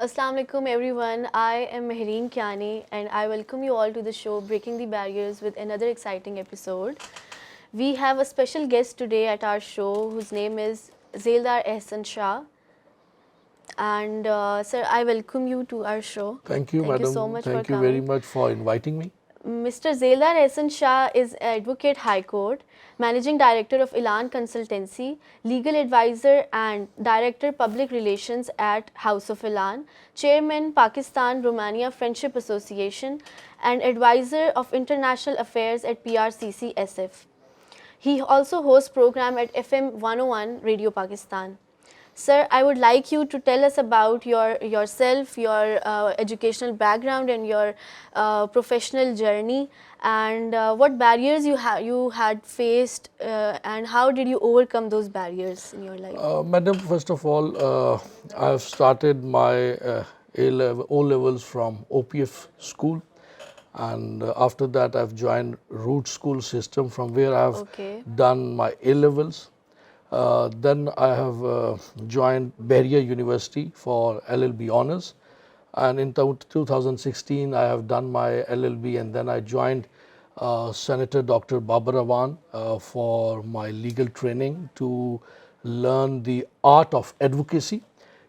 Assalamu alaikum everyone. I am Mehreen Kayani and I welcome you all to the show Breaking the Barriers with another exciting episode. We have a special guest today at our show whose name is Zaildar Ahsan Shah. And sir, I welcome you to our show. Thank you, Thank you so madam. much for Thank you very coming. much for inviting me. Mr. Zaildar Ahsan Shah is Advocate High Court, Managing Director of Elaan Consultancy, Legal Advisor and Director Public Relations at House of Elaan, Chairman Pakistan-Romania Friendship Association and Advisor of International Affairs at PRCC SF. He also hosts program at FM 101 Radio Pakistan. Sir, I would like you to tell us about yourself, your educational background and your professional journey, and what barriers you had faced, and how did you overcome those barriers in your life? Madam, first of all, I have started my O levels from OPF school, and after that I've joined root school system from where I've Okay. done my A levels. Then I have joined Bahria University for LLB honors, and in 2016 I have done my LLB, and then I joined Senator Dr. Babar Awan for my legal training to learn the art of advocacy.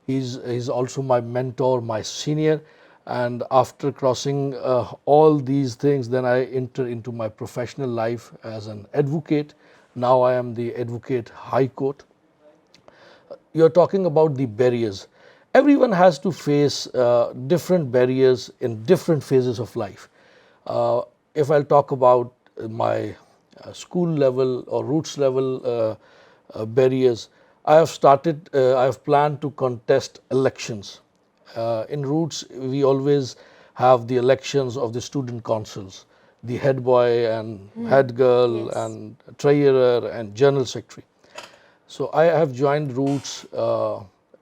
He's also my mentor, my senior, and after crossing all these things, then I enter into my professional life as an advocate. Now I am the Advocate High Court. You're talking about the barriers. Everyone has to face different barriers in different phases of life. If I'll talk about my school level or roots level barriers, I have planned to contest elections. In roots, we always have the elections of the student councils, the head boy and head girl Yes. and treasurer and general secretary. So I have joined roots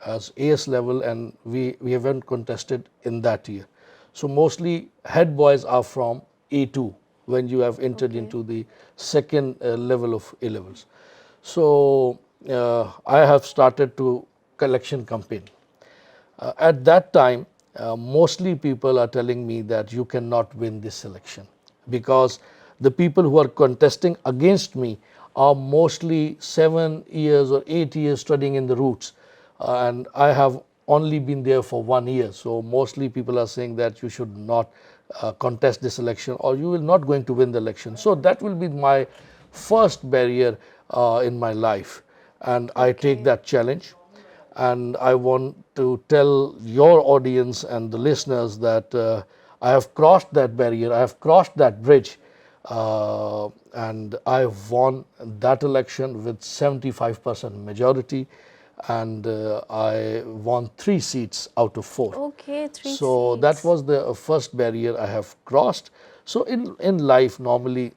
as AS level, and we haven't contested in that year. So mostly head boys are from A2 when you have entered Okay. into the second level of A levels. So I have started to collection campaign. At that time, mostly people are telling me that you cannot win this election because the people who are contesting against me are mostly 7 years or 8 years studying in the roots, and I have only been there for 1 year. So mostly people are saying that you should not contest this election or you will not going to win the election. So that will be my first barrier in my life, and I take Okay. that challenge. And I want to tell your audience and the listeners that I have crossed that barrier, I have crossed that bridge, and I won that election with 75% majority, and I won 3 seats out of 4. Okay, three So that seats. was the first barrier I have crossed. So in life, normally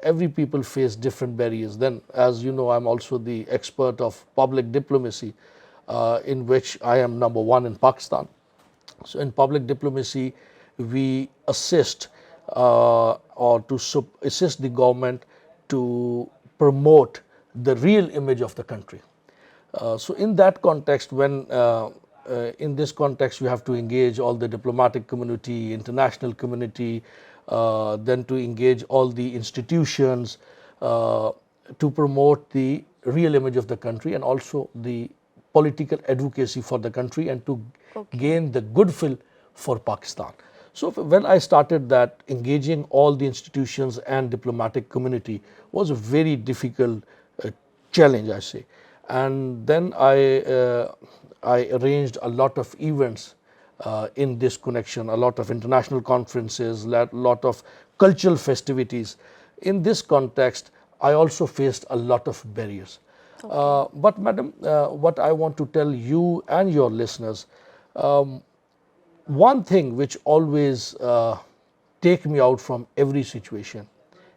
every people face different barriers. Then, as you know, I'm also the expert of public diplomacy, in which I am number 1 in Pakistan. So in public diplomacy, we assist or to assist the government to promote the real image of the country. So in that context, when in this context, you have to engage all the diplomatic community, international community, then to engage all the institutions to promote the real image of the country and also the political advocacy for the country and to Okay. gain the goodwill for Pakistan. So when I started that, engaging all the institutions and diplomatic community was a very difficult challenge, I say. And then I arranged a lot of events in this connection, a lot of international conferences, lot of cultural festivities. In this context, I also faced a lot of barriers. But madam, what I want to tell you and your listeners, one thing which always take me out from every situation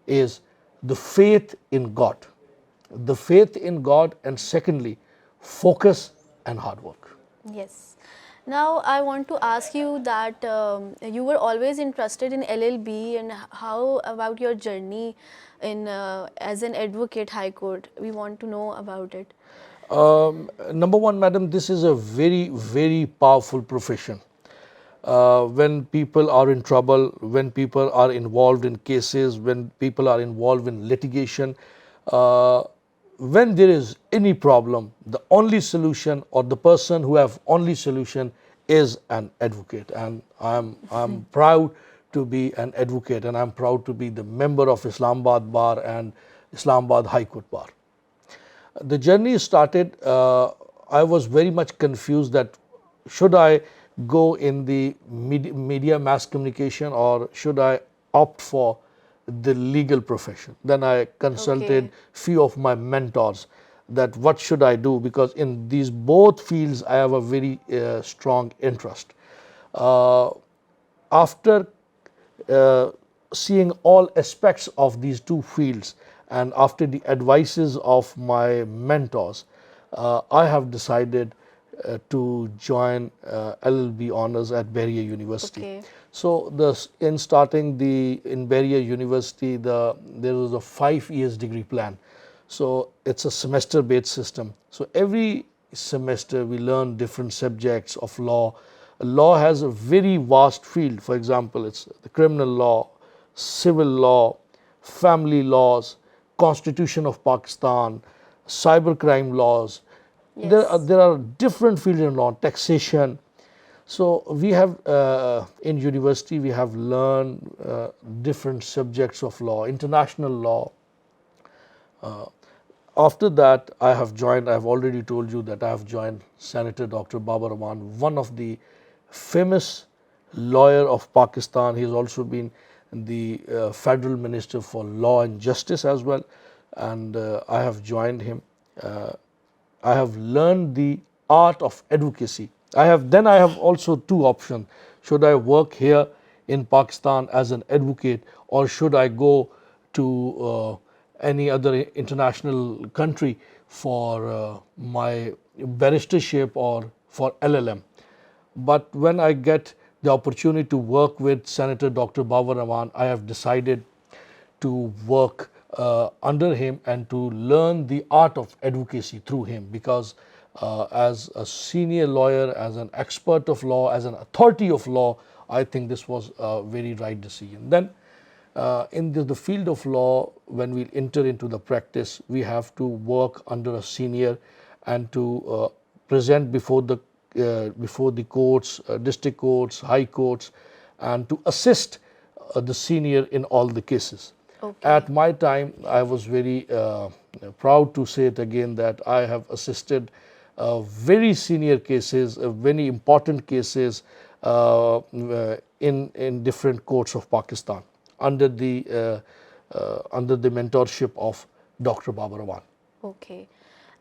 is the faith in God. The faith in God, and secondly, focus and hard work. Yes. Now I want to ask you that you were always interested in LLB, and how about your journey in as an advocate high court? We want to know about it. Number one, madam, this is a very, very powerful profession. when people are in trouble, when people are involved in cases, when people are involved in litigation, uh, when there is any problem, the only solution or the person who have only solution is an advocate. And I'm proud to be an advocate, and I'm proud to be the member of Islamabad Bar and Islamabad High Court Bar. The journey started, I was very much confused that should I go in the media mass communication, or should I opt for the legal profession. Then I consulted Okay. few of my mentors that what should I do, because in these both fields I have a very strong interest. Uh, After uh, seeing all aspects of these two fields, and after the advices of my mentors, I have decided to join LLB honors at Bahria University. Okay. So in starting in Bahria University, there was a 5 years degree plan. So it's a semester based system. So every semester we learn different subjects of law. Law has a very vast field. For example, it's the criminal law, civil law, family laws, Constitution of Pakistan, cybercrime laws. Yes. There are different fields in law, taxation. So we have in university we have learned different subjects of law, international law. After that, I have already told you that I have joined Senator Dr. Babar Rahman, one of the famous lawyer of Pakistan. He has also been the federal minister for law and justice as well. And I have joined him. Uh, I have learned the art of advocacy. I have also two options. Should I work here in Pakistan as an advocate, or should I go to any other international country for my barristership or for LLM? But when I get the opportunity to work with Senator Dr. Babar Rahman, I have decided to work under him and to learn the art of advocacy through him, because as a senior lawyer, as an expert of law, as an authority of law, I think this was a very right decision. Then in the field of law, when we enter into the practice, we have to work under a senior and to present before the courts, district courts, high courts, and to assist the senior in all the cases. At Okay. my time, I was very proud to say it again that I have assisted very senior cases, very important cases in different courts of Pakistan under the mentorship of Dr. Babar Rahman. Okay.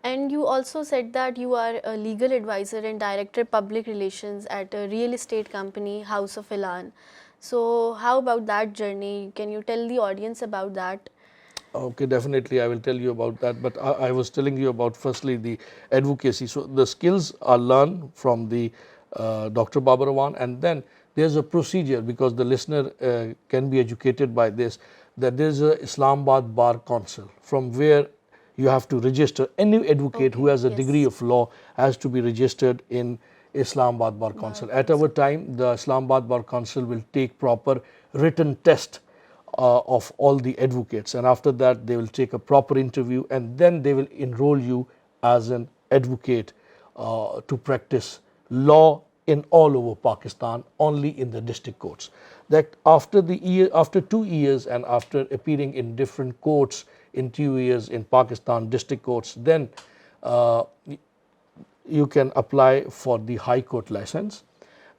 And you also said that you are a legal advisor and director public relations at a real estate company, House of Elaan. So, how about that journey? Can you tell the audience about that? Okay, definitely, I will tell you about that. But I was telling you about firstly the advocacy. So the skills are learned from the Dr. Babar Rahman, and then there's a procedure, because the listener can be educated by this, that there's a Islamabad Bar Council from where you have to register. Any advocate who Okay. has a degree Yes. of law has to be registered in Islamabad Bar Bar Council. At our Council. time, the Islamabad Bar Council will take proper written test of all the advocates, and after that they will take a proper interview, and then they will enroll you as an advocate to practice law in all over Pakistan, only in the district courts. That after 2 years and after appearing in different courts in 2 years in Pakistan district courts, then uh, you can apply for the High Court license,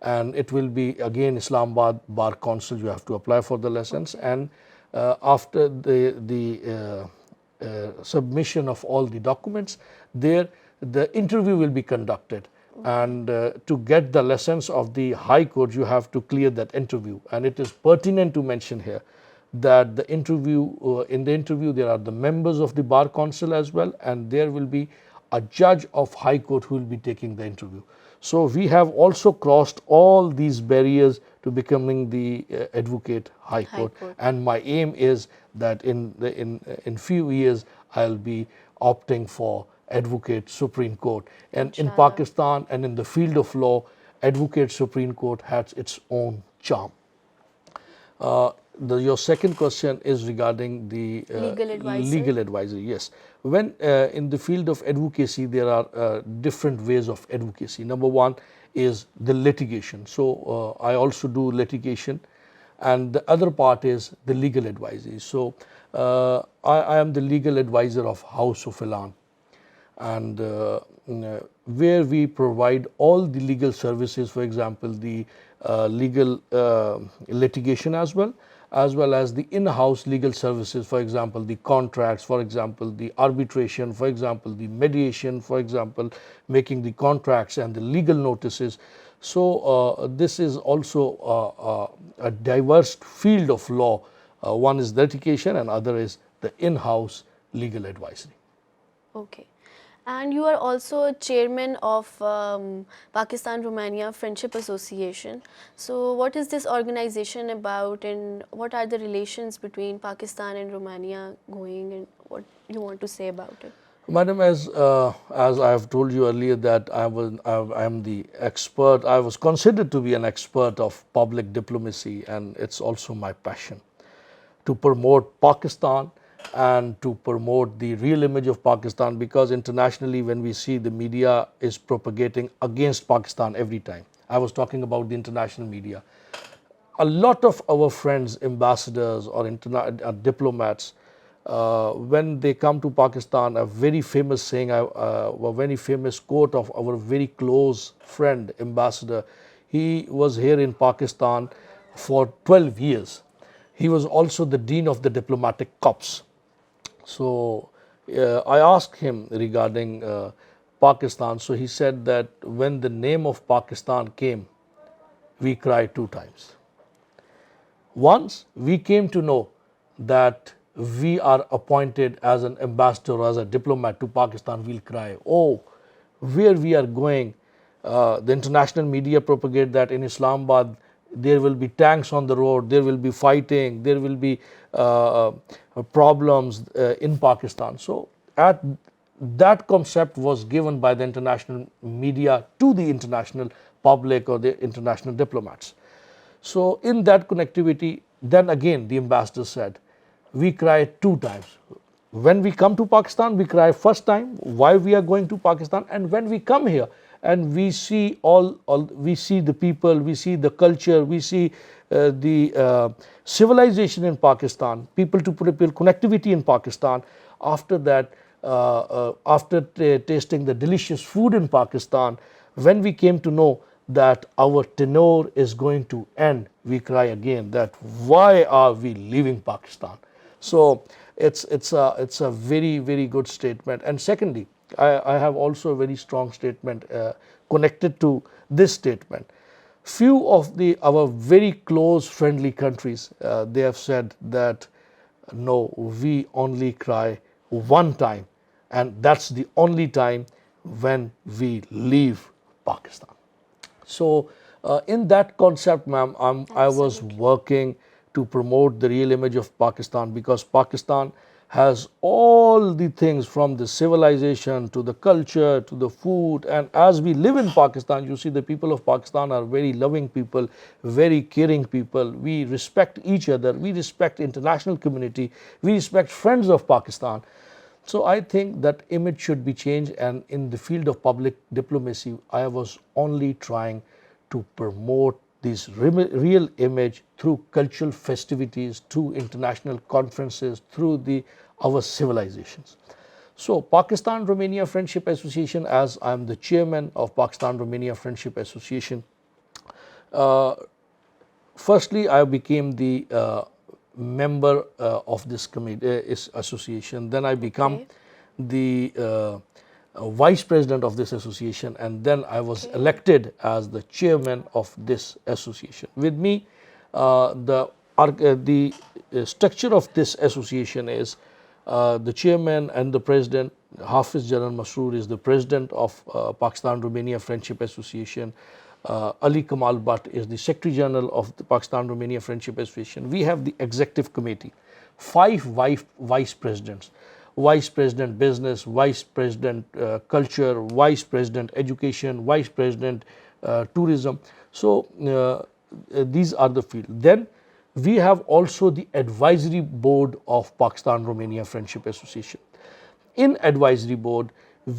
and it will be again Islamabad Bar Council. You have to apply for the license, Okay. and after the submission of all the documents, there the interview will be conducted. Okay. And to get the license of the High Court, you have to clear that interview. And it is pertinent to mention here that the interview in the interview there are the members of the Bar Council as well, and there will be a judge of High Court who will be taking the interview. So we have also crossed all these barriers to becoming the advocate High High Court, Court. and my aim is that in few years I'll be opting for advocate Supreme Court. And in Inshallah. Pakistan and in the field of law, advocate Supreme Court has its own charm. Your second question is regarding the Legal advisor. legal advisory. Yes, when in the field of advocacy, there are different ways of advocacy. Number one is the litigation. So I also do litigation, and the other part is the legal advisory. So I am the legal advisor of House of Elaan, and where we provide all the legal services, for example, the legal litigation as well as the in-house legal services, for example, the contracts, for example, the arbitration, for example, the mediation, for example, making the contracts and the legal notices. So this is also a diverse field of law. One is litigation and other is the in-house legal advisory. Okay. And you are also chairman of Pakistan-Romania Friendship Association. So what is this organization about, and what are the relations between Pakistan and Romania going, and what you want to say about it? Madam, as I have told you earlier that I am the expert, I was considered to be an expert of public diplomacy, and it's also my passion to promote Pakistan and to promote the real image of Pakistan, because internationally when we see the media is propagating against Pakistan every time. I was talking about the international media. A lot of our friends, ambassadors or diplomats, when they come to Pakistan, a very famous saying, a very famous quote of our very close friend, ambassador, he was here in Pakistan for 12 years. He was also the dean of the diplomatic corps. So I asked him regarding Pakistan. So he said that when the name of Pakistan came, we cried 2 times. Once we came to know that we are appointed as an ambassador or as a diplomat to Pakistan, we'll cry, oh, where we are going. The international media propagate that in Islamabad there will be tanks on the road, there will be fighting, there will be problems in Pakistan. So at that concept was given by the international media to the international public or the international diplomats. So in that connectivity, then again the ambassador said, we cry 2 times. When we come to Pakistan, we cry first time why we are going to Pakistan, and when we come here and we see we see the people, we see the culture, we see the civilization in Pakistan, people to people connectivity in Pakistan. After that, after tasting the delicious food in Pakistan, when we came to know that our tenure is going to end, we cry again that why are we leaving Pakistan? So it's a very good statement. And secondly, I have also a very strong statement connected to this statement. Few of our very close friendly countries, they have said that no, we only cry 1 time, and that's the only time when we leave Pakistan. So in that concept, ma'am, I was working to promote the real image of Pakistan, because Pakistan has all the things from the civilization to the culture to the food. And as we live in Pakistan, you see the people of Pakistan are very loving people, very caring people. We respect each other, we respect international community, we respect friends of Pakistan. So I think that image should be changed, and in the field of public diplomacy, I was only trying to promote this real image through cultural festivities, through international conferences, through our civilizations. So Pakistan-Romania Friendship Association, as I am the chairman of Pakistan-Romania Friendship Association, firstly I became the member of this committee association. Then I become the vice president of this association, and then I was elected as the chairman of this association. With me, the structure of this association is the chairman and the president. Hafiz General Masroor is the president of Pakistan-Romania Friendship Association. Ali Kamal Bhatt is the Secretary General of the Pakistan-Romania Friendship Association. We have the executive committee, 5 vice presidents. Vice President Business, Vice President Culture, Vice President Education, Vice President tourism. So these are the field. Then we have also the advisory board of Pakistan Romania Friendship Association. In advisory board,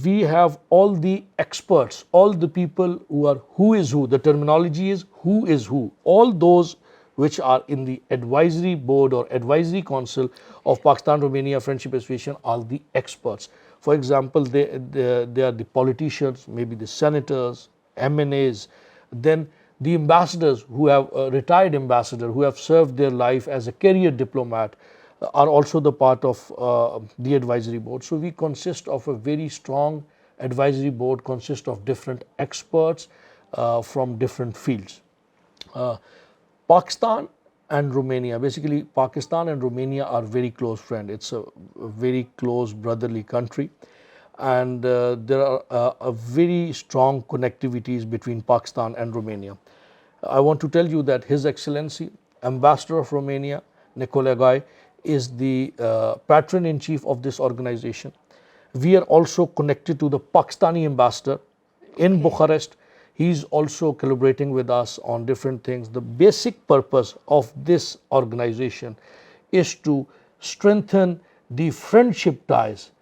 we have all the experts, all the people who is who. The terminology is who. All those which are in the advisory board or advisory council of Pakistan Romania Friendship Association are the experts. For example, they are the politicians, maybe the senators, MNAs, then the ambassadors who have retired ambassador who have served their life as a career diplomat are also the part of the advisory board. So we consist of a very strong advisory board, consist of different experts from different fields. Pakistan and Romania, basically Pakistan and Romania are very close friends. It's a very close brotherly country, and there are a very strong connectivities between Pakistan and Romania. I want to tell you that His Excellency Ambassador of Romania, Nicolae Gai, is the patron-in-chief of this organization. We are also connected to the Pakistani ambassador in Bucharest. He is also collaborating with us on different things. The basic purpose of this organization is to strengthen the friendship ties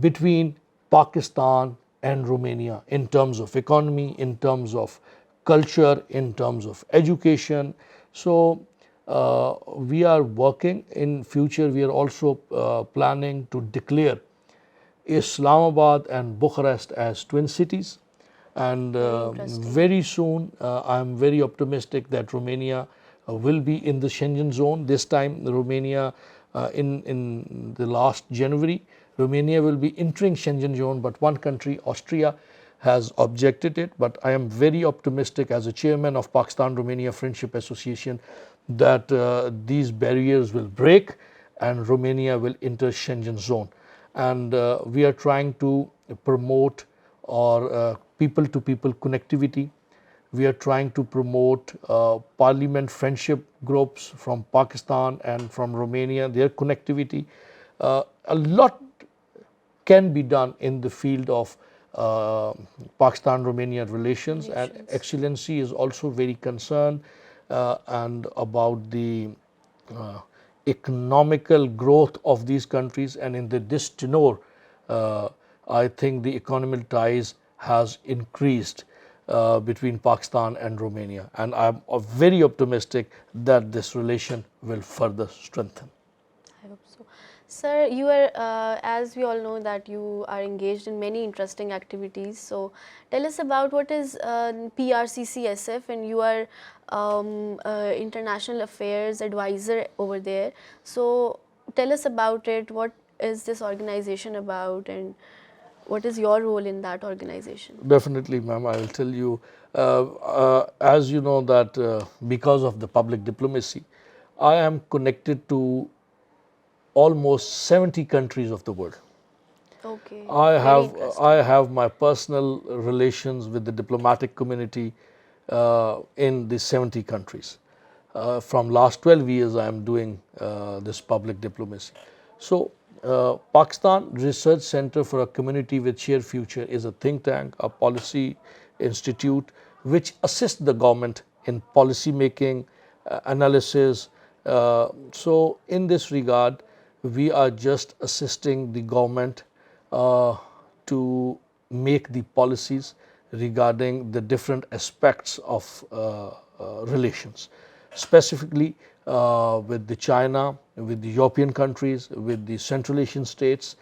between Pakistan and Romania in terms of economy, in terms of culture, in terms of education. So we are working in future. We are also planning to declare Islamabad and Bucharest as twin cities, and very soon I am very optimistic that Romania will be in the Schengen zone. This time Romania in the last January, Romania will be entering Schengen zone, but one country, Austria, has objected it. But I am very optimistic as a chairman of Pakistan Romania Friendship Association that these barriers will break and Romania will enter Schengen zone. And we are trying to promote our people to people connectivity. We are trying to promote parliament friendship groups from Pakistan and from Romania, their connectivity. A lot can be done in the field of Pakistan-Romania relations, and Excellency is also very concerned and about the economical growth of these countries, and in this tenor, I think the economic ties has increased between Pakistan and Romania, and I'm very optimistic that this relation will further strengthen. I hope so. Sir, you are, as we all know, that you are engaged in many interesting activities. So, tell us about what is PRCCSF, and you are international affairs advisor over there. So, tell us about it. What is this organization about, and what is your role in that organization? Definitely, ma'am. I will tell you. As you know that because of the public diplomacy, I am connected to almost 70 countries of the world. Okay, I have my personal relations with the diplomatic community in the 70 countries. From last 12 years, I am doing this public diplomacy. So, Pakistan Research Center for a Community with Shared Future is a think tank, a policy institute which assists the government in policy making, analysis. So, in this regard, we are just assisting the government to make the policies regarding the different aspects of relations, specifically with the China, with the European countries, with the Central Asian states,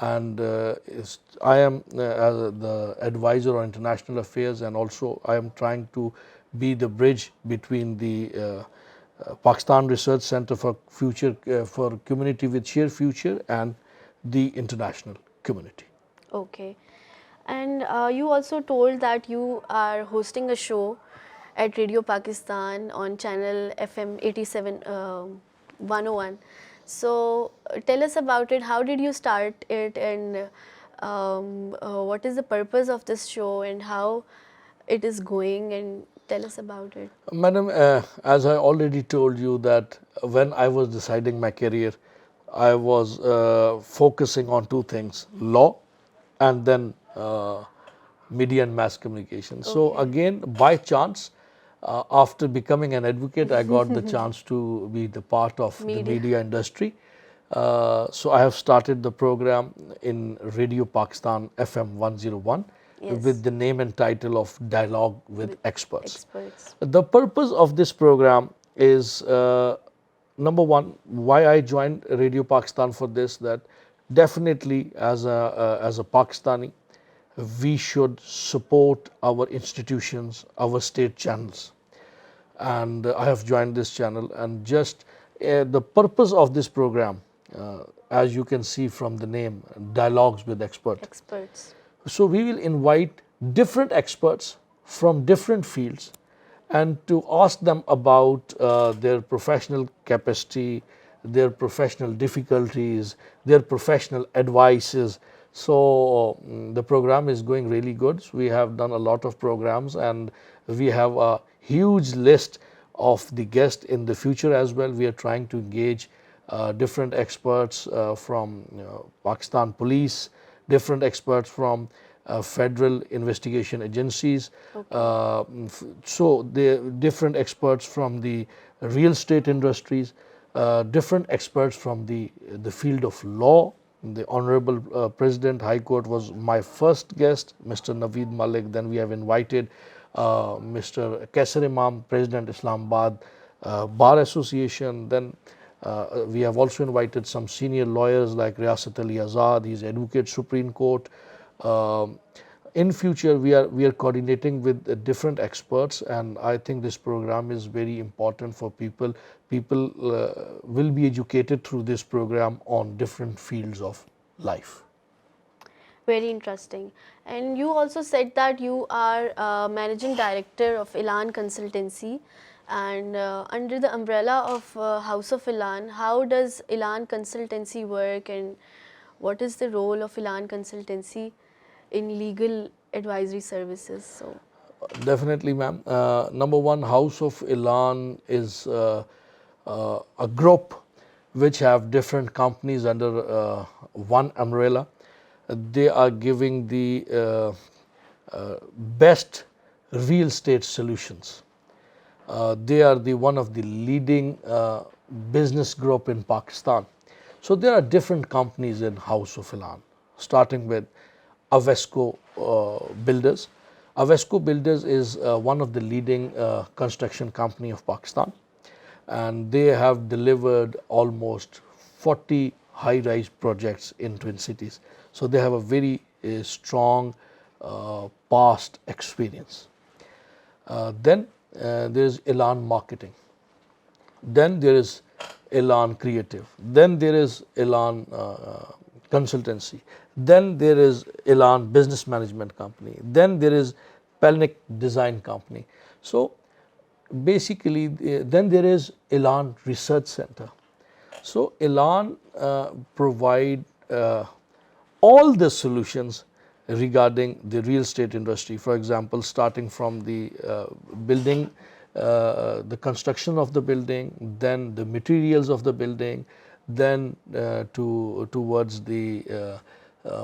and I am the advisor on international affairs, and also I am trying to be the bridge between the Pakistan Research Center for Future for Community with Shared Future and the international community. Okay. And you also told that you are hosting a show at Radio Pakistan on channel FM 87 101. So tell us about it. How did you start it, and what is the purpose of this show, and how it is going, and tell us about it. Madam, as I already told you that when I was deciding my career, I was focusing on two things, law and then media and mass communication. So Okay. again, by chance, after becoming an advocate, I got the chance to be the part of the Media. media industry. So I have started the program in Radio Pakistan FM 101 with Yes. the name and title of Dialogue with With Experts. experts. The purpose of this program is number one, why I joined Radio Pakistan for this, that definitely as a Pakistani, we should support our institutions, our state channels. And I have joined this channel, and just the purpose of this program, as you can see from the name, Dialogues with Expert. Experts. So we will invite different experts from different fields and to ask them about their professional capacity, their professional difficulties, their professional advices. So the program is going really good. So we have done a lot of programs, and we have a huge list of the guests in the future as well. We are trying to engage different experts from Pakistan Police, different experts from federal investigation agencies. Okay. So the different experts from the real estate industries, different experts from the field of law. The Honorable President High Court was my first guest, Mr. Naveed Malik. Then we have invited Mr. Kaisar Imam, President Islamabad Bar Association. Then we have also invited some senior lawyers like Riyasat Ali Azad, he's advocate Supreme Court. Um, in future, we are coordinating with different experts, and I think this program is very important for people. People will be educated through this program on different fields of life. Very interesting. And you also said that you are managing director of Elaan Consultancy, and under the umbrella of House of Elaan, how does Elaan Consultancy work, and what is the role of Elaan Consultancy in legal advisory services? So, Definitely, ma'am. Number one, House of Elaan is a group which have different companies under one umbrella. They are giving the best real estate solutions. They are the one of the leading business group in Pakistan. So there are different companies in House of Elaan, starting with Avesco Builders. Avesco Builders is one of the leading construction company of Pakistan, and they have delivered almost 40 high-rise projects in Twin Cities. So they have a very strong past experience. Then there is Elaan Marketing. Then there is Elaan Creative. Then there is Elaan Consultancy. Then there is Elaan Business Management Company. Then there is Pelnic Design Company. So basically, then there is Elaan Research Center. So Elaan provide all the solutions regarding the real estate industry. For example, starting from the building, the construction of the building, then the materials of the building, then towards the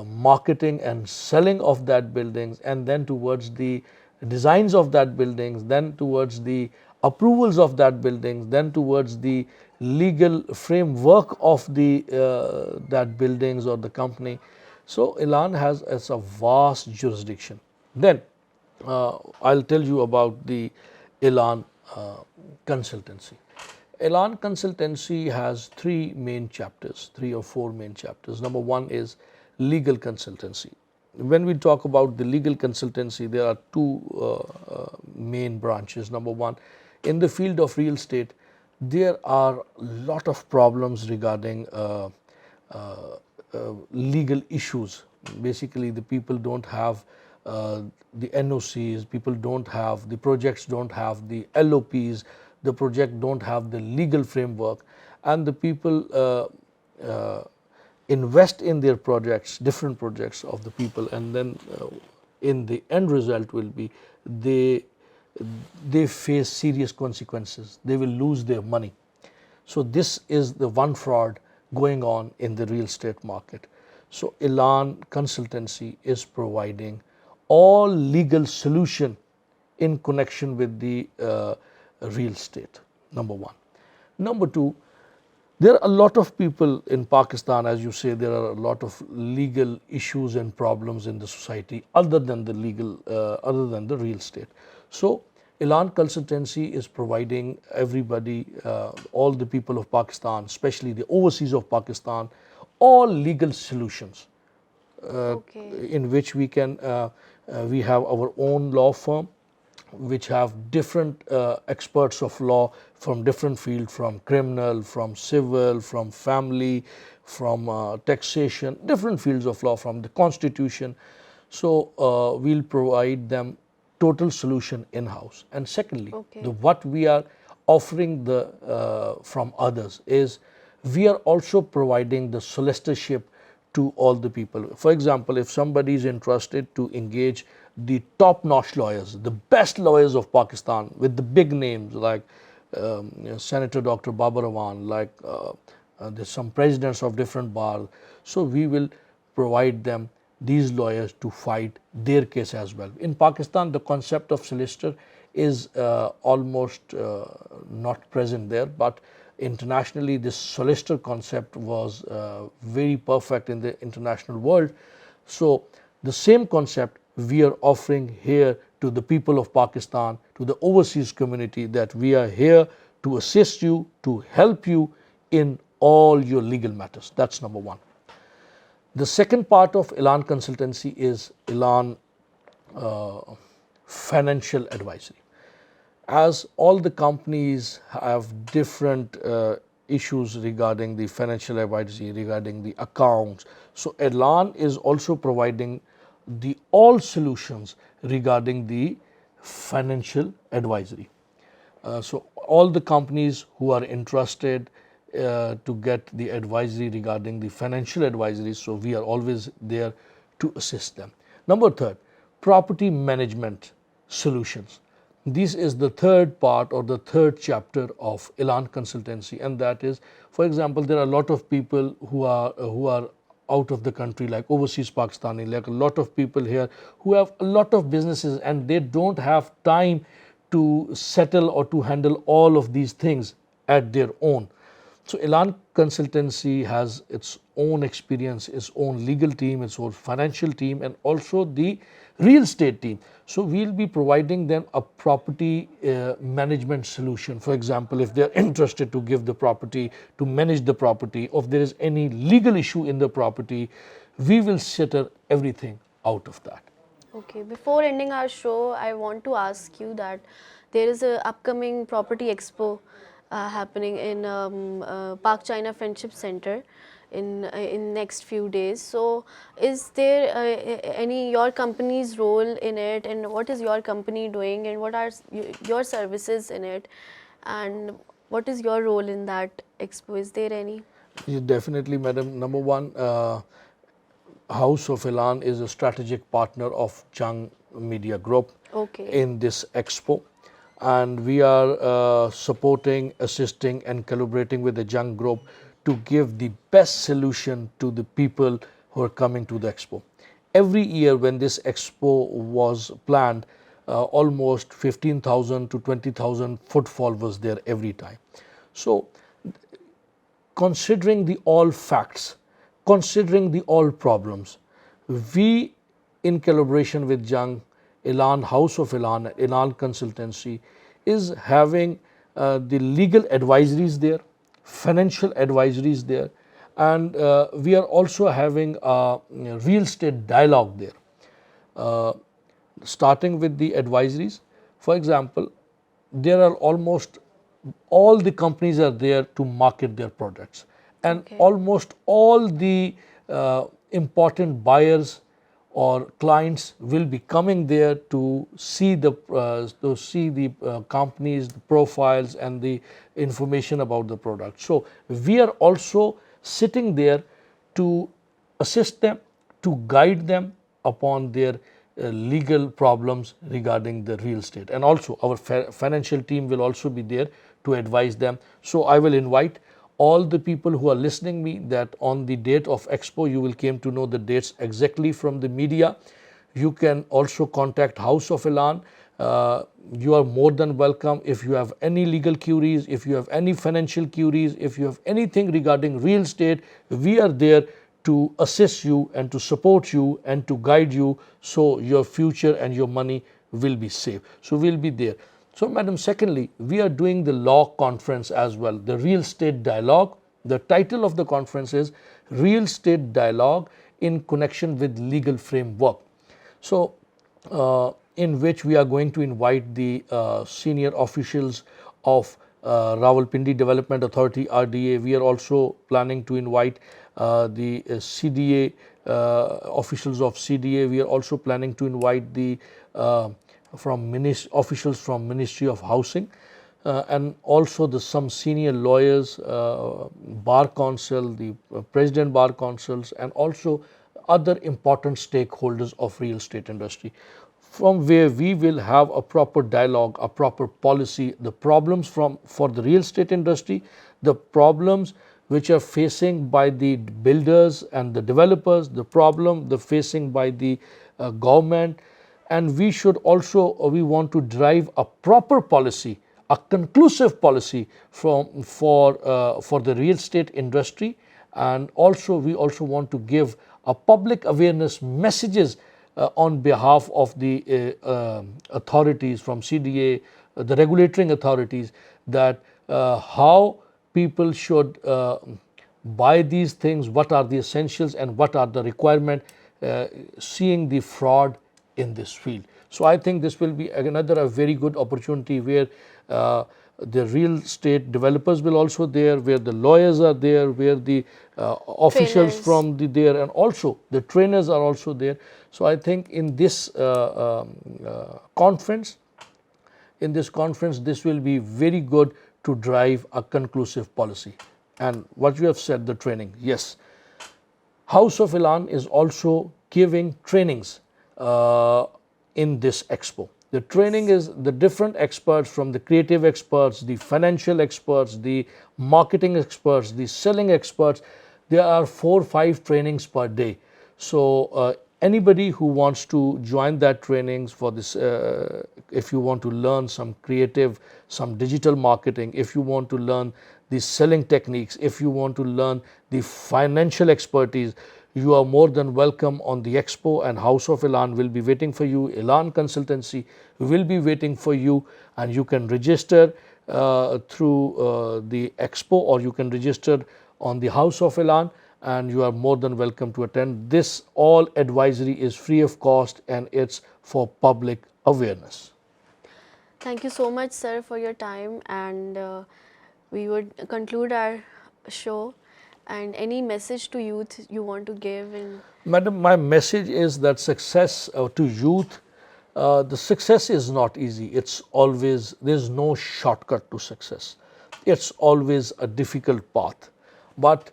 marketing and selling of that buildings, and then towards the designs of that buildings, then towards the approvals of that buildings, then towards the legal framework of the that buildings or the company. So Elaan has a vast jurisdiction. Then I'll tell you about the Elaan consultancy. Elaan consultancy has three main chapters, three or four main chapters. Number one is legal consultancy. When we talk about the legal consultancy, there are two main branches. Number one, in the field of real estate, there are a lot of problems regarding legal issues. Basically, the people don't have the NOCs, people don't have the projects, don't have the LOPs, the project don't have the legal framework, and the people invest in their projects, different projects of the people, and then in the end result will be they face serious consequences. They will lose their money. So this is the one fraud going on in the real estate market. So Elaan Consultancy is providing all legal solution in connection with the real estate, number one. Number two, there are a lot of people in Pakistan, as you say, there are a lot of legal issues and problems in the society other than the other than the real estate. So, Elaan Consultancy is providing everybody, all the people of Pakistan, especially the overseas of Pakistan, all legal solutions Okay. in which we have our own law firm, which have different experts of law from different fields, from criminal, from civil, from family, from taxation, different fields of law, from the constitution. So we'll provide them total solution in-house. And secondly, Okay. what we are offering from others is we are also providing the solicitorship to all the people. For example, if somebody is interested to engage the top-notch lawyers, the best lawyers of Pakistan with the big names like Senator Dr. Babar Awan, like there's some presidents of different bars. So we will provide them these lawyers to fight their case as well. In Pakistan, the concept of solicitor is almost not present there, but internationally this solicitor concept was very perfect in the international world. So the same concept we are offering here to the people of Pakistan, to the overseas community, that we are here to assist you, to help you in all your legal matters. That's number one. The second part of Elaan Consultancy is Elaan Financial Advisory. As all the companies have different issues regarding the financial advisory, regarding the accounts, so Elaan is also providing the all solutions regarding the financial advisory. So all the companies who are interested to get the advisory regarding the financial advisory, so we are always there to assist them. Number third, property management solutions. This is the third part or the third chapter of Elaan Consultancy, and that is, for example, there are a lot of people who are out of the country, like overseas Pakistani, like a lot of people here who have a lot of businesses and they don't have time to settle or to handle all of these things at their own. So Elaan Consultancy has its own experience, its own legal team, its own financial team, and also the real estate team. So we'll be providing them a property management solution. For example, if they're interested to give the property, to manage the property, or if there is any legal issue in the property, we will settle everything out of that. Okay, before ending our show, I want to ask you that there is a upcoming property expo happening in Park China Friendship Center in next few days. So, is there any your company's role in it, and what is your company doing, and what are your services in it, and what is your role in that expo? Is there any? Yeah, definitely, madam. Number one, House of Elaan is a strategic partner of Jung Media Group Okay. in this expo, and we are supporting, assisting, and collaborating with the Jung Group to give the best solution to the people who are coming to the expo. Every year, when this expo was planned, almost 15,000 to 20,000 footfall was there every time. So, considering the all facts, considering the all problems, we, in collaboration with Jung, Elaan, House of Elaan, Elaan Consultancy, is having the legal advisories there, financial advisories there, and we are also having a real estate dialogue there. Starting with the advisories, for example, there are almost all the companies are there to market their products, and Okay. almost all the important buyers or clients will be coming there to see the companies, the profiles, and the information about the product. So we are also sitting there to assist them, to guide them upon their legal problems regarding the real estate, and also our financial team will also be there to advise them. So I will invite all the people who are listening me that on the date of expo you will came to know the dates exactly from the media. You can also contact House of Elaan. You are more than welcome. If you have any legal queries, if you have any financial queries, if you have anything regarding real estate, we are there to assist you and to support you and to guide you, so your future and your money will be safe. So we'll be there. So madam, secondly, we are doing the law conference as well, the real estate dialogue. The title of the conference is Real Estate Dialogue in Connection with Legal Framework. So, in which we are going to invite the senior officials of Rawalpindi Development Authority (RDA). We are also planning to invite the CDA officials of CDA. We are also planning to invite the officials from Ministry of Housing. And also some senior lawyers, bar council, the president bar councils, and also other important stakeholders of real estate industry, from where we will have a proper dialogue, a proper policy, the problems for the real estate industry, the problems which are facing by the builders and the developers, the facing by the government. And we should also, we want to drive a proper policy, a conclusive policy for the real estate industry. And also we also want to give a public awareness messages on behalf of the authorities from CDA, the regulatory authorities, that how people should buy these things, what are the essentials and what are the requirement, seeing the fraud in this field. So I think this will be another a very good opportunity, where the real estate developers will also there, where the lawyers are there, where the officials Trainers. from there, and also the trainers are also there. So I think in this conference, this will be very good to drive a conclusive policy. And what you have said, the training, yes, House of Elaan is also giving trainings in this expo. The training is the different experts, from the creative experts, the financial experts, the marketing experts, the selling experts. There are 4 or 5 trainings per day. So anybody who wants to join that trainings for this, if you want to learn some creative, some digital marketing, if you want to learn the selling techniques, if you want to learn the financial expertise, you are more than welcome on the expo, and House of Elaan will be waiting for you. Elaan Consultancy will be waiting for you, and you can register through the expo, or you can register on the House of Elaan, and you are more than welcome to attend. This all advisory is free of cost, and it's for public awareness. Thank you so much, sir, for your time, and we would conclude our show. And any message to youth you want to give? And Madam, my message is that success to youth, the success is not easy. It's always, there's no shortcut to success. It's always a difficult path. But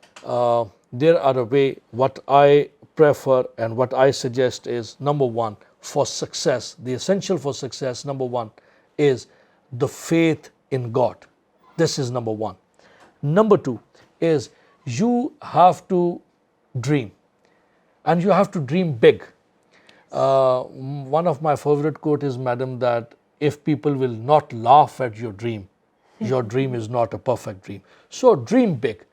there are a way. What I prefer and what I suggest is, number one, for success, the essential for success, number one, is the faith in God. This is number one. Number two is, you have to dream, and you have to dream big. One of my favorite quote is, madam, that if people will not laugh at your dream is not a perfect dream. So dream big.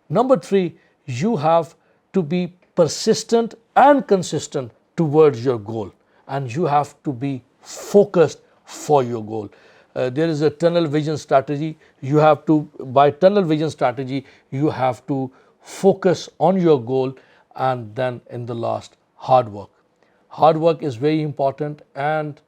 Number three, you have to be persistent and consistent towards your goal, and you have to be focused for your goal. There is a tunnel vision strategy. You have to, by tunnel vision strategy, you have to focus on your goal, and then in the last, hard work. Hard work is very important, and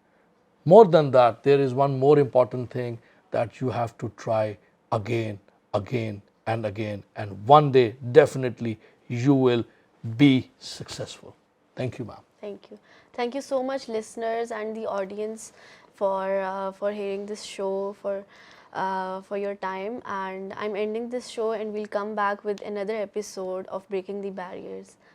more than that, there is one more important thing, that you have to try again, again, and again, and one day definitely you will be successful. Thank you, ma'am. thank you. Thank you so much, listeners and the audience, for hearing this show, for your time. And I'm ending this show, and we'll come back with another episode of Breaking the Barriers.